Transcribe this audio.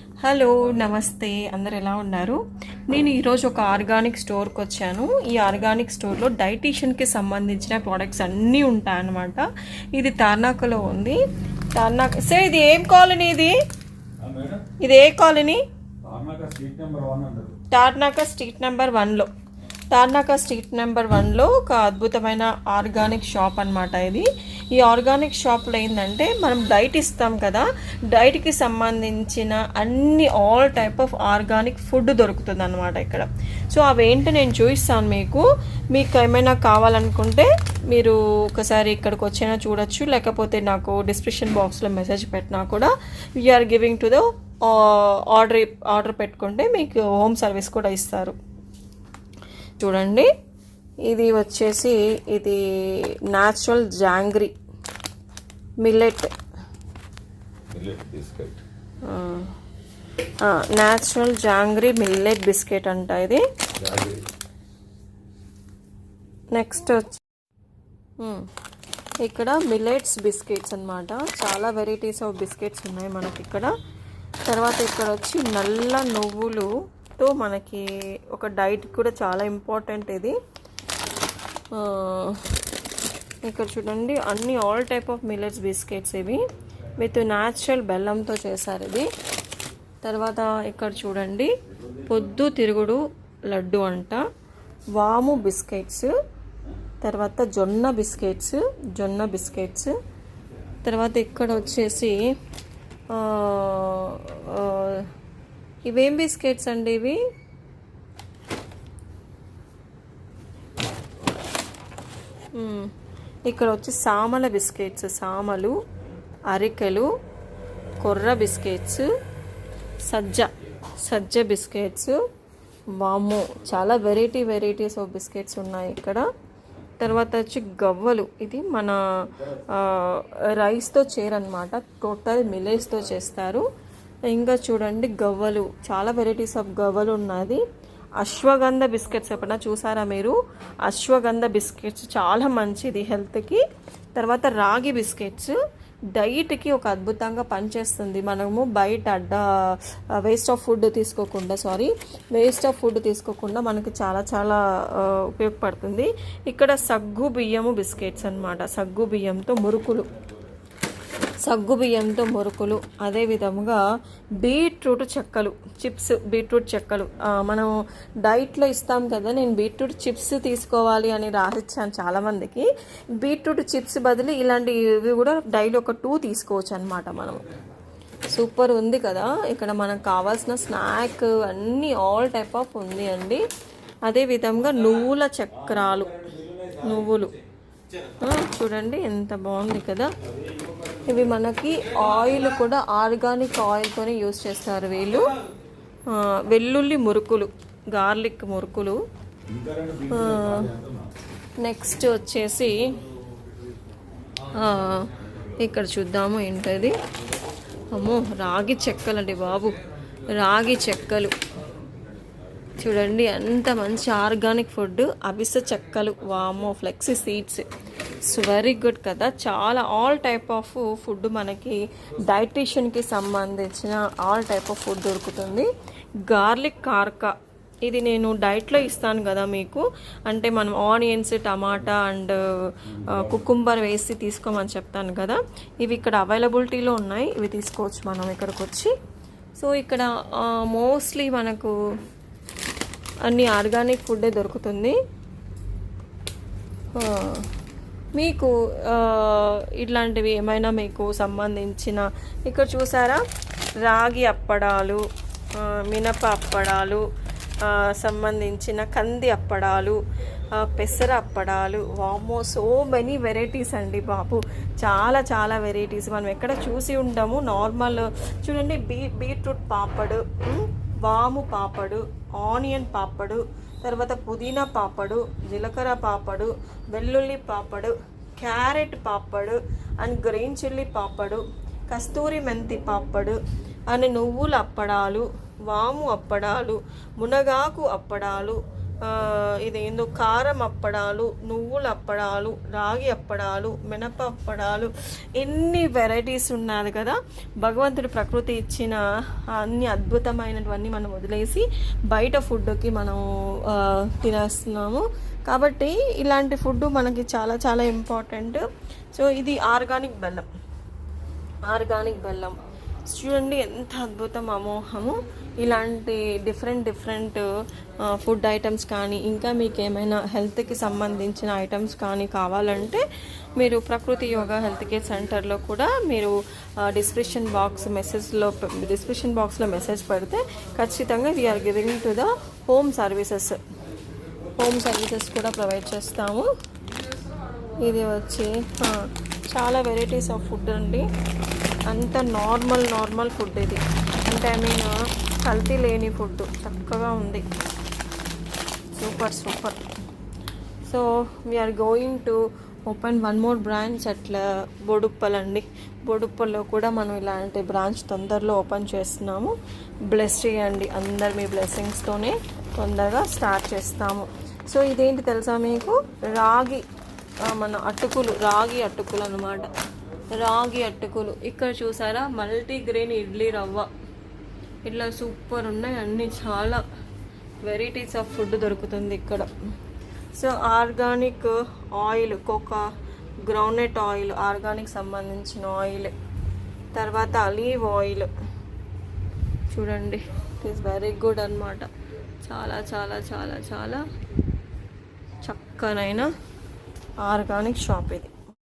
Hello నమస్తే, అందరు ఎలా ఉన్నారు? నేను ఈరోజు ఒక ఆర్గానిక్ స్టోర్కి వచ్చాను. ఈ ఆర్గానిక్ స్టోర్లో డైటీషియన్కి సంబంధించిన ప్రోడక్ట్స్ అన్నీ ఉంటాయన్నమాట. ఇది తార్నాకలో ఉంది. సార్ ఇది ఏం కాలనీ? ఇది ఏ కాలనీ? తార్నాక స్ట్రీట్ నెంబర్ 1లో. తార్నాక స్ట్రీట్ నెంబర్ 1లో ఒక అద్భుతమైన ఆర్గానిక్ షాప్ అనమాట ఇది. ఈ ఆర్గానిక్ షాప్లో ఏంటంటే మనం డైట్ ఇస్తాం కదా, డైట్కి సంబంధించిన అన్ని all type of organic food దొరుకుతుంది అనమాట ఇక్కడ. సో అవేంటో నేను చూపిస్తాను మీకు ఏమైనా కావాలనుకుంటే మీరు ఒకసారి ఇక్కడికి వచ్చినా చూడొచ్చు, లేకపోతే నాకు డిస్క్రిప్షన్ బాక్స్లో మెసేజ్ పెట్టినా కూడా we are giving to the order పెట్టుకుంటే మీకు హోమ్ సర్వీస్ కూడా ఇస్తారు. చూడండి, ఇది వచ్చేసి ఇది natural jangri millet biscuit, natural jangri millet biscuit అంట ఇది. నెక్స్ట్ వచ్చి ఇక్కడ మిల్లెట్స్ బిస్కెట్స్ అన్నమాట. చాలా వెరైటీస్ ఆఫ్ బిస్కెట్స్ ఉన్నాయి మనకి ఇక్కడ. తర్వాత ఇక్కడ వచ్చి నల్ల నువ్వులుతో మనకి ఒక డైట్ కూడా చాలా ఇంపార్టెంట్ ఇది. ఇక్కడ చూడండి, అన్ని all type of millets biscuits ఇవి విత్ న్యాచురల్ బెల్లంతో చేశారు ఇది. తర్వాత ఇక్కడ చూడండి, పొద్దు తిరుగుడు లడ్డు అంట, వాము బిస్కెట్స్, తర్వాత జొన్న బిస్కెట్స్. తర్వాత ఇక్కడ వచ్చేసి ఇవేం బిస్కెట్స్ అండి ఇవి? ఇక్కడ వచ్చి సామల బిస్కెట్స్, సామలు, అరికెలు, కొర్ర బిస్కెట్స్, సజ్జ బిస్కెట్స్. వాము, చాలా వెరైటీస్ ఆఫ్ బిస్కెట్స్ ఉన్నాయి ఇక్కడ. తర్వాత వచ్చి గవ్వలు, ఇది మన రైస్తో చేరనమాట, టోటల్ మిల్లెట్స్తో చేస్తారు. ఇంకా చూడండి గవ్వలు, చాలా వెరైటీస్ ఆఫ్ గవ్వలు ఉన్నది. అశ్వగంధ బిస్కెట్స్ ఎప్పుడైనా చూసారా మీరు? అశ్వగంధ బిస్కెట్స్ చాలా మంచిది హెల్త్కి. తర్వాత రాగి బిస్కెట్స్ డైట్కి ఒక అద్భుతంగా పనిచేస్తుంది. మనము బయట వేస్ట్ ఆఫ్ ఫుడ్ తీసుకోకుండా మనకి చాలా చాలా ఉపయోగపడుతుంది. ఇక్కడ సగ్గు బియ్యము బిస్కెట్స్ అన్నమాట, సగ్గు బియ్యంతో మురుకులు. అదే విధముగా బీట్రూట్ చెక్కలు మనం డైట్లో ఇస్తాం కదా. నేను బీట్రూట్ చిప్స్ తీసుకోవాలి అని రాసిచ్చాను చాలామందికి. బీట్రూట్ చిప్స్ బదులు ఇలాంటివి కూడా డైలీ ఒక 2 తీసుకోవచ్చు అనమాట మనం. సూపర్ ఉంది కదా. ఇక్కడ మనకు కావాల్సిన స్నాక్ అన్నీ ఆల్ టైప్ ఆఫ్ ఉంది అండి. అదే విధంగా నువ్వుల చక్రాలు, నువ్వులు చూడండి ఎంత బాగుంది కదా. ఇవి మనకి ఆయిల్ కూడా ఆర్గానిక్ ఆయిల్తోనే యూస్ చేస్తారు వీళ్ళు. వెల్లుల్లి మురుకులు, గార్లిక్ మురుకులు. నెక్స్ట్ వచ్చేసి ఇక్కడ చూద్దాము ఏంటది. అమ్మో, రాగి చెక్కలు అండి బాబు, రాగి చెక్కలు చూడండి ఎంత మంచి ఆర్గానిక్ ఫుడ్. అవిసె చెక్కలు, వామో, ఫ్లెక్సీ సీడ్స్, వెరీ గుడ్ కదా. చాలా ఆల్ టైప్ ఆఫ్ ఫుడ్ మనకి డైటీషియన్కి సంబంధించిన ఆల్ టైప్ ఆఫ్ ఫుడ్ దొరుకుతుంది. గార్లిక్ కార్కా, ఇది నేను డైట్లో ఇస్తాను కదా మీకు, అంటే మనం ఆనియన్స్, టమాటా అండ్ కుకుంబర్ వేసి తీసుకోమని చెప్తాను కదా. ఇవి ఇక్కడ అవైలబిలిటీలో ఉన్నాయి, ఇవి తీసుకోవచ్చు మనం ఇక్కడికి వచ్చి. సో ఇక్కడ మోస్ట్లీ మనకు అన్ని ఆర్గానిక్ ఫుడ్డే దొరుకుతుంది. మీకు ఇట్లాంటివి ఏమైనా మీకు సంబంధించిన ఇక్కడ చూసారా, రాగి అప్పడాలు, మినప అప్పడాలు, సంబంధించిన కంది అప్పడాలు, పెసర అప్పడాలు, వామో, సో మెనీ వెరైటీస్ అండి బాబు, చాలా చాలా వెరైటీస్ మనం ఎక్కడ చూసి ఉంటాము. నార్మల్ చూడండి, బీట్రూట్ పాపడు, వాము పాపడు, ఆనియన్ పాపడు, తర్వాత పుదీనా పాపడు, జీలకర్ర పాపడు, వెల్లుల్లి పాపడు, క్యారెట్ పాపడు అండ్ గ్రీన్ చిల్లీ పాపడు, కస్తూరి మెంతి పాపడు అండ్ నువ్వుల అప్పడాలు, వాము అప్పడాలు, మునగాకు అప్పడాలు, ఇదేందో కారం అప్పడాలు, నువ్వుల అప్పడాలు, రాగి అప్పడాలు, మినప అప్పడాలు, ఎన్ని వెరైటీస్ ఉన్నది కదా. భగవంతుడు ప్రకృతి ఇచ్చిన అన్ని అద్భుతమైనటువన్నీ మనం వదిలేసి బయట ఫుడ్కి మనం తినేస్తున్నాము. కాబట్టి ఇలాంటి ఫుడ్ మనకి చాలా చాలా ఇంపార్టెంట్. సో ఇది ఆర్గానిక్ బెల్లం చూడండి ఎంత అద్భుతం, అమోహము. ఇలాంటి డిఫరెంట్ ఫుడ్ ఐటమ్స్ కానీ ఇంకా మీకు ఏమైనా హెల్త్కి సంబంధించిన ఐటమ్స్ కానీ కావాలంటే మీరు ప్రకృతి యోగా హెల్త్ కేర్ సెంటర్లో కూడా మీరు డిస్క్రిప్షన్ బాక్స్లో మెసేజ్ పెడితే ఖచ్చితంగా we are giving to the home services కూడా ప్రొవైడ్ చేస్తాము. ఇది వచ్చి చాలా వెరైటీస్ ఆఫ్ ఫుడ్ అండి. అంత నార్మల్ ఫుడ్ ఇది, అంటే కల్తీ లేని ఫుడ్, చక్కగా ఉంది, super. So we are going to open one more branch అట్లా బోడుప్పల్లో కూడా మనం ఇలాంటి బ్రాంచ్ తొందరలో ఓపెన్ చేస్తున్నాము. బ్లెస్ చేయండి అందరు, మీ బ్లెస్సింగ్స్తోనే తొందరగా స్టార్ట్ చేస్తాము. సో ఇదేంటి తెలుసా మీకు, మన రాగి అటుకులు అన్నమాట. రాగి అటుకులు ఇక్కడ చూసారా, మల్టీగ్రెయిన్ ఇడ్లీ రవ్వ, ఇట్లా సూపర్ ఉన్నాయి అన్నీ. చాలా వెరైటీస్ ఆఫ్ ఫుడ్ దొరుకుతుంది ఇక్కడ. So organic oil, groundnut oil, organic సంబంధించిన ఆయిల్, తర్వాత ఆలివ్ ఆయిల్ చూడండి, ఇట్ ఈస్ వెరీ గుడ్ అన్నమాట. చాలా చక్కనైన ఆర్గానిక్ షాప్ ఇది.